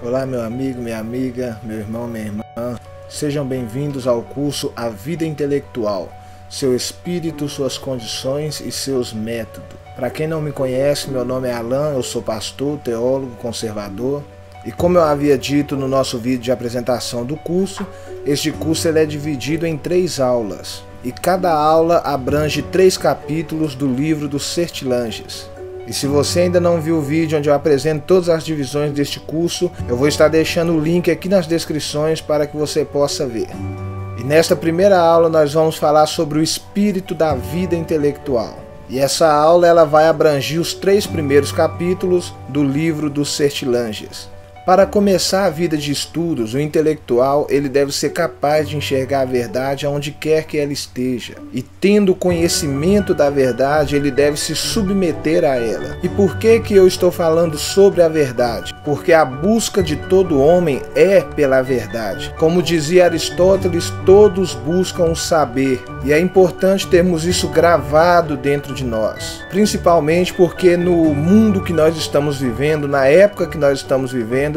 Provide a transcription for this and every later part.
Olá, meu amigo, minha amiga, meu irmão, minha irmã. Sejam bem-vindos ao curso A Vida Intelectual, seu espírito, suas condições e seus métodos. Para quem não me conhece, meu nome é Alan, eu sou pastor, teólogo, conservador. E como eu havia dito no nosso vídeo de apresentação do curso, este curso ele é dividido em 3 aulas. E cada aula abrange 3 capítulos do livro dos Sertilanges. E se você ainda não viu o vídeo onde eu apresento todas as divisões deste curso, eu vou estar deixando o link aqui nas descrições para que você possa ver. E nesta primeira aula nós vamos falar sobre o espírito da vida intelectual. E essa aula ela vai abranger os 3 primeiros capítulos do livro dos Sertilanges. Para começar a vida de estudos, o intelectual ele deve ser capaz de enxergar a verdade aonde quer que ela esteja. E tendo conhecimento da verdade, ele deve se submeter a ela. E por que eu estou falando sobre a verdade? Porque a busca de todo homem é pela verdade. Como dizia Aristóteles, todos buscam o saber. E é importante termos isso gravado dentro de nós. Principalmente porque no mundo que nós estamos vivendo, na época que nós estamos vivendo,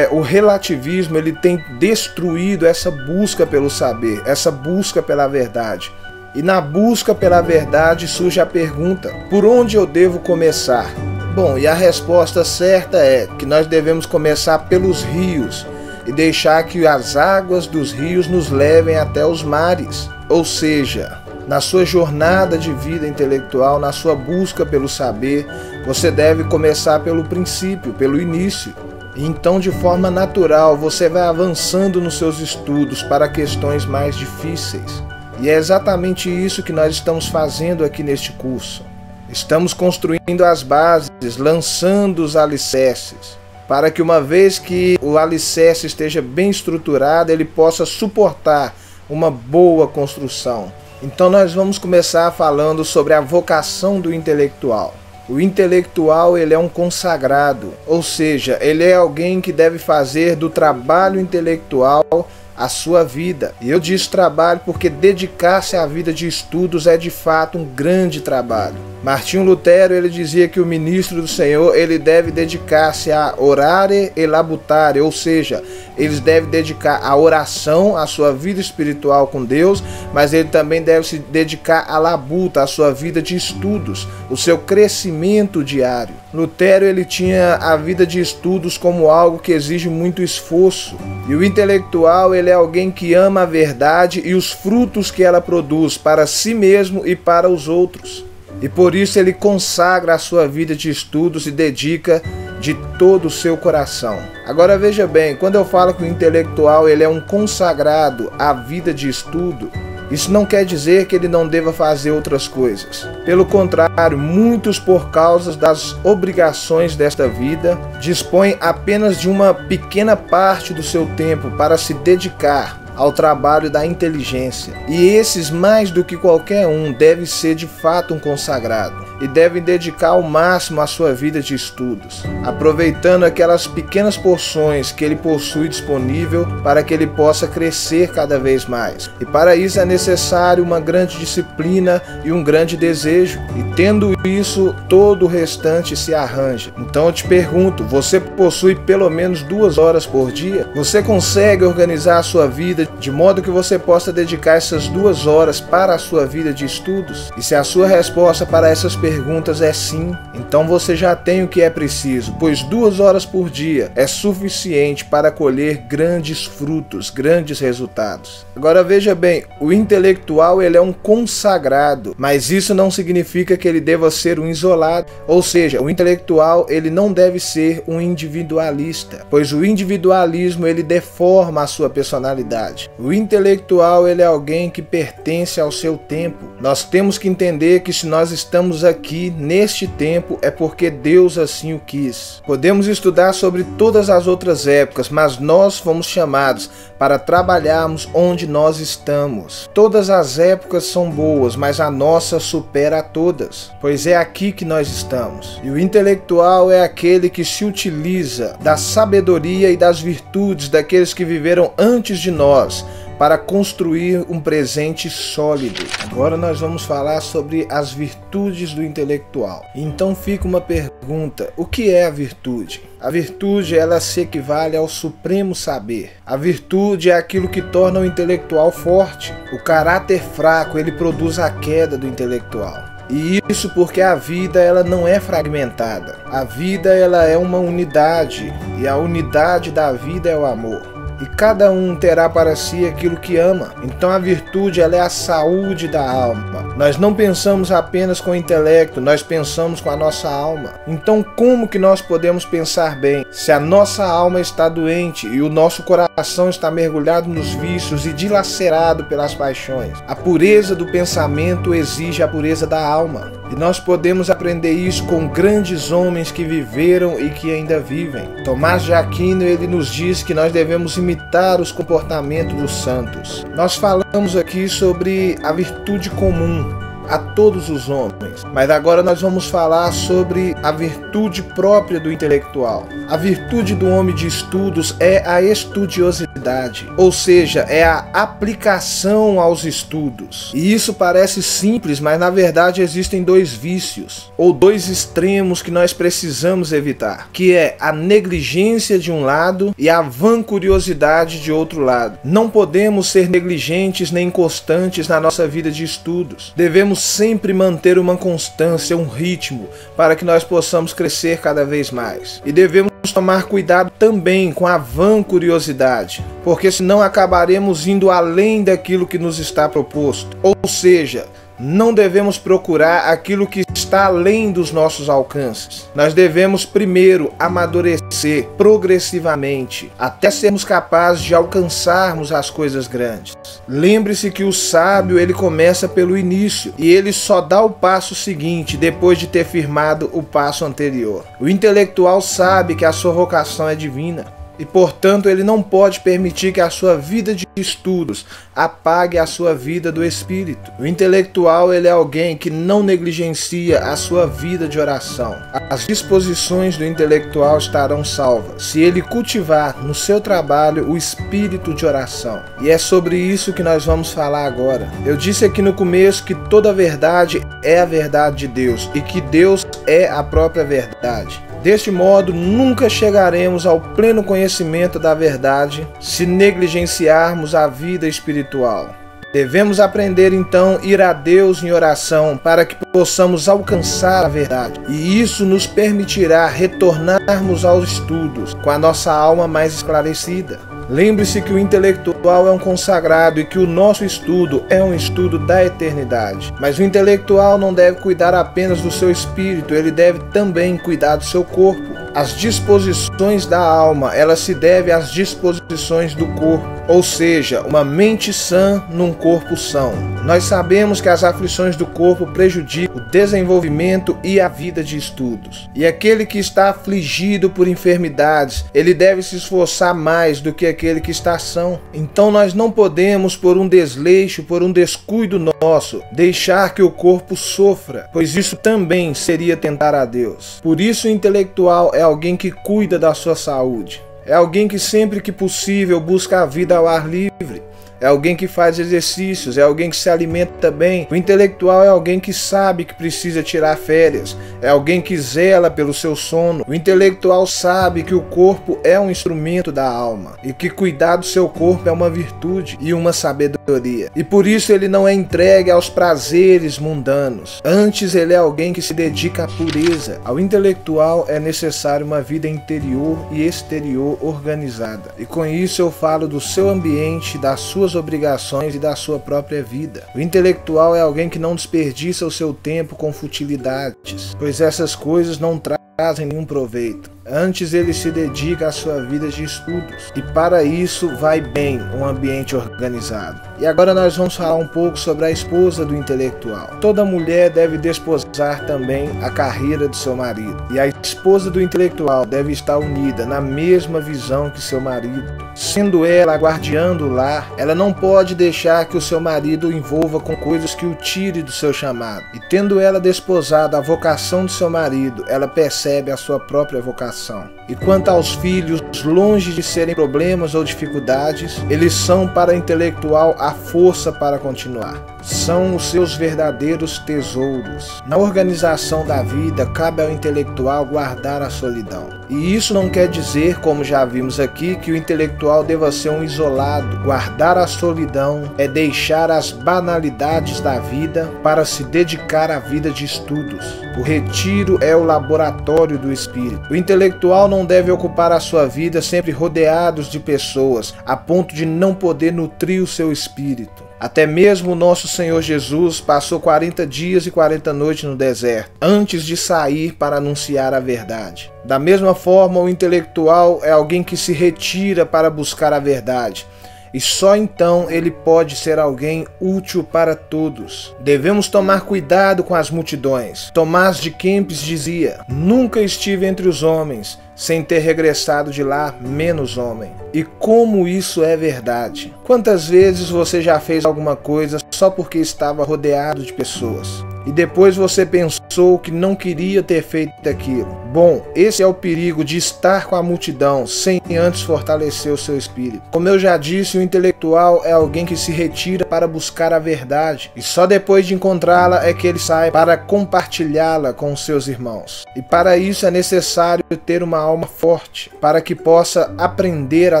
o relativismo ele tem destruído essa busca pelo saber, essa busca pela verdade. E na busca pela verdade surge a pergunta: por onde eu devo começar? Bom, e a resposta certa é que nós devemos começar pelos rios e deixar que as águas dos rios nos levem até os mares. Ou seja, na sua jornada de vida intelectual, na sua busca pelo saber, você deve começar pelo princípio, pelo início. Então, de forma natural, você vai avançando nos seus estudos para questões mais difíceis. E é exatamente isso que nós estamos fazendo aqui neste curso. Estamos construindo as bases, lançando os alicerces, para que uma vez que o alicerce esteja bem estruturado, ele possa suportar uma boa construção. Então nós vamos começar falando sobre a vocação do intelectual. O intelectual ele é um consagrado, ou seja, ele é alguém que deve fazer do trabalho intelectual a sua vida. E eu disse trabalho porque dedicar-se à vida de estudos é de fato um grande trabalho. Martinho Lutero ele dizia que o ministro do Senhor ele deve dedicar-se a orare e labutare, ou seja, eles devem dedicar a oração, a sua vida espiritual com Deus, mas ele também deve se dedicar à labuta, a sua vida de estudos, o seu crescimento diário. Lutero ele tinha a vida de estudos como algo que exige muito esforço. E o intelectual ele é alguém que ama a verdade e os frutos que ela produz para si mesmo e para os outros. E por isso ele consagra a sua vida de estudos e dedica de todo o seu coração. Agora veja bem, quando eu falo que o intelectual ele é um consagrado à vida de estudo, isso não quer dizer que ele não deva fazer outras coisas. Pelo contrário, muitos por causa das obrigações desta vida, dispõem apenas de uma pequena parte do seu tempo para se dedicar ao trabalho da inteligência. E esses, mais do que qualquer um, devem ser de fato um consagrado e devem dedicar ao máximo a sua vida de estudos, aproveitando aquelas pequenas porções que ele possui disponível para que ele possa crescer cada vez mais. E para isso é necessário uma grande disciplina e um grande desejo, e tendo isso, todo o restante se arranja. Então eu te pergunto, você possui pelo menos 2 horas por dia? Você consegue organizar a sua vida de modo que você possa dedicar essas 2 horas para a sua vida de estudos? E se a sua resposta para essas perguntas é sim, então você já tem o que é preciso, pois 2 horas por dia é suficiente para colher grandes frutos, grandes resultados. Agora veja bem, o intelectual ele é um consagrado, mas isso não significa que ele deva ser um isolado. Ou seja, o intelectual ele não deve ser um individualista, pois o individualismo ele deforma a sua personalidade. O intelectual ele é alguém que pertence ao seu tempo. Nós temos que entender que se nós estamos aqui neste tempo é porque Deus assim o quis. Podemos estudar sobre todas as outras épocas, mas nós fomos chamados para trabalharmos onde nós estamos. Todas as épocas são boas, mas a nossa supera a todas, pois é aqui que nós estamos. E o intelectual é aquele que se utiliza da sabedoria e das virtudes daqueles que viveram antes de nós, para construir um presente sólido. Agora nós vamos falar sobre as virtudes do intelectual. Então fica uma pergunta: o que é a virtude? A virtude, ela se equivale ao supremo saber. A virtude é aquilo que torna o intelectual forte. O caráter fraco, ele produz a queda do intelectual. E isso porque a vida, ela não é fragmentada. A vida, ela é uma unidade, e a unidade da vida é o amor. E cada um terá para si aquilo que ama. Então a virtude, ela é a saúde da alma. Nós não pensamos apenas com o intelecto, nós pensamos com a nossa alma. Então como que nós podemos pensar bem se a nossa alma está doente e o nosso coração está mergulhado nos vícios e dilacerado pelas paixões? A pureza do pensamento exige a pureza da alma. E nós podemos aprender isso com grandes homens que viveram e que ainda vivem. Tomás de Aquino, ele nos diz que nós devemos imitar os comportamentos dos santos. Nós falamos aqui sobre a virtude comum a todos os homens, mas agora nós vamos falar sobre a virtude própria do intelectual. A virtude do homem de estudos é a estudiosidade, ou seja, é a aplicação aos estudos. E isso parece simples, mas na verdade existem dois vícios, ou dois extremos que nós precisamos evitar, que é a negligência de um lado e a vancuriosidade de outro lado. Não podemos ser negligentes nem inconstantes na nossa vida de estudos. Devemos sempre manter uma constância, um ritmo, para que nós possamos crescer cada vez mais. E devemos tomar cuidado também com a vancuriosidade, porque senão acabaremos indo além daquilo que nos está proposto. Ou seja, não devemos procurar aquilo que está além dos nossos alcances. Nós devemos primeiro amadurecer progressivamente, até sermos capazes de alcançarmos as coisas grandes. Lembre-se que o sábio, ele começa pelo início e ele só dá o passo seguinte depois de ter firmado o passo anterior. O intelectual sabe que a sua vocação é divina. E, portanto, ele não pode permitir que a sua vida de estudos apague a sua vida do espírito. O intelectual, ele é alguém que não negligencia a sua vida de oração. As disposições do intelectual estarão salvas se ele cultivar no seu trabalho o espírito de oração. E é sobre isso que nós vamos falar agora. Eu disse aqui no começo que toda verdade é a verdade de Deus e que Deus é a própria verdade. Deste modo, nunca chegaremos ao pleno conhecimento da verdade se negligenciarmos a vida espiritual. Devemos aprender então a ir a Deus em oração para que possamos alcançar a verdade. E isso nos permitirá retornarmos aos estudos com a nossa alma mais esclarecida. Lembre-se que o intelectual é um consagrado e que o nosso estudo é um estudo da eternidade. Mas o intelectual não deve cuidar apenas do seu espírito, ele deve também cuidar do seu corpo. As disposições da alma, elas se devem às disposições do corpo, ou seja, uma mente sã num corpo são. Nós sabemos que as aflições do corpo prejudicam o desenvolvimento e a vida de estudos. E aquele que está afligido por enfermidades, ele deve se esforçar mais do que aquele que está são. Então nós não podemos, por um desleixo, por um descuido nosso, deixar que o corpo sofra, pois isso também seria tentar a Deus. Por isso o intelectual é alguém que cuida da sua saúde. É alguém que sempre que possível busca a vida ao ar livre. É alguém que faz exercícios, é alguém que se alimenta bem. O intelectual é alguém que sabe que precisa tirar férias, é alguém que zela pelo seu sono. O intelectual sabe que o corpo é um instrumento da alma e que cuidar do seu corpo é uma virtude e uma sabedoria. E por isso ele não é entregue aos prazeres mundanos. Antes ele é alguém que se dedica à pureza. Ao intelectual é necessário uma vida interior e exterior organizada. E com isso eu falo do seu ambiente, das suas obrigações e da sua própria vida. O intelectual é alguém que não desperdiça o seu tempo com futilidades, pois essas coisas não trazem nenhum proveito. Antes ele se dedica à sua vida de estudos. E para isso vai bem um ambiente organizado. E agora nós vamos falar um pouco sobre a esposa do intelectual. Toda mulher deve desposar também a carreira do seu marido. E a esposa do intelectual deve estar unida na mesma visão que seu marido. Sendo ela a guardiã do lar, ela não pode deixar que o seu marido o envolva com coisas que o tire do seu chamado. E tendo ela desposado a vocação do seu marido, ela percebe a sua própria vocação. salvação. E quanto aos filhos, longe de serem problemas ou dificuldades, eles são para o intelectual a força para continuar. São os seus verdadeiros tesouros. Na organização da vida, cabe ao intelectual guardar a solidão. E isso não quer dizer, como já vimos aqui, que o intelectual deva ser um isolado. Guardar a solidão é deixar as banalidades da vida para se dedicar à vida de estudos. O retiro é o laboratório do espírito. O intelectual não deve ocupar a sua vida sempre rodeados de pessoas, a ponto de não poder nutrir o seu espírito. Até mesmo o nosso Senhor Jesus passou 40 dias e 40 noites no deserto, antes de sair para anunciar a verdade. Da mesma forma, o intelectual é alguém que se retira para buscar a verdade. E só então ele pode ser alguém útil para todos. Devemos tomar cuidado com as multidões. Tomás de Kempis dizia: nunca estive entre os homens, sem ter regressado de lá menos homem. E como isso é verdade? Quantas vezes você já fez alguma coisa só porque estava rodeado de pessoas? E depois você pensou que não queria ter feito aquilo. Bom, esse é o perigo de estar com a multidão sem antes fortalecer o seu espírito. Como eu já disse, o intelectual é alguém que se retira para buscar a verdade. E só depois de encontrá-la é que ele sai para compartilhá-la com os seus irmãos. E para isso é necessário ter uma alma forte, para que possa aprender a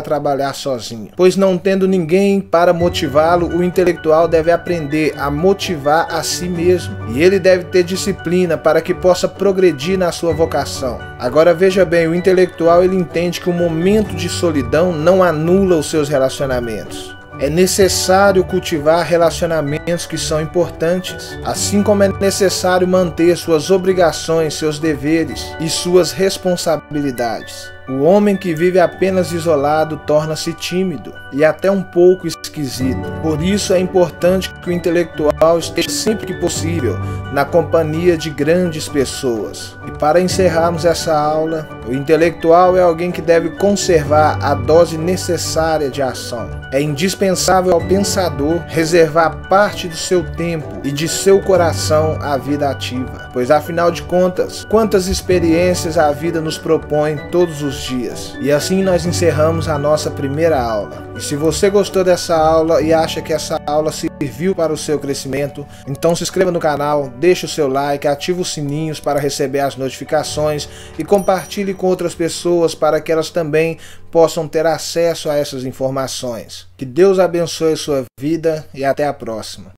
trabalhar sozinho. Pois não tendo ninguém para motivá-lo, o intelectual deve aprender a motivar a si mesmo. E ele deve ter disciplina para que possa progredir na sua vocação. Agora veja bem, o intelectual ele entende que o momento de solidão não anula os seus relacionamentos. É necessário cultivar relacionamentos que são importantes, assim como é necessário manter suas obrigações, seus deveres e suas responsabilidades. O homem que vive apenas isolado torna-se tímido e até um pouco esquisito. Por isso é importante que o intelectual esteja sempre que possível na companhia de grandes pessoas. E para encerrarmos essa aula, o intelectual é alguém que deve conservar a dose necessária de ação. É indispensável ao pensador reservar parte do seu tempo e de seu coração à vida ativa. Pois afinal de contas, quantas experiências a vida nos propõe todos os dias. E assim nós encerramos a nossa primeira aula. E se você gostou dessa aula e acha que essa aula serviu para o seu crescimento, então se inscreva no canal, deixe o seu like, ative os sininhos para receber as notificações e compartilhe com outras pessoas para que elas também possam ter acesso a essas informações. Que Deus abençoe a sua vida e até a próxima.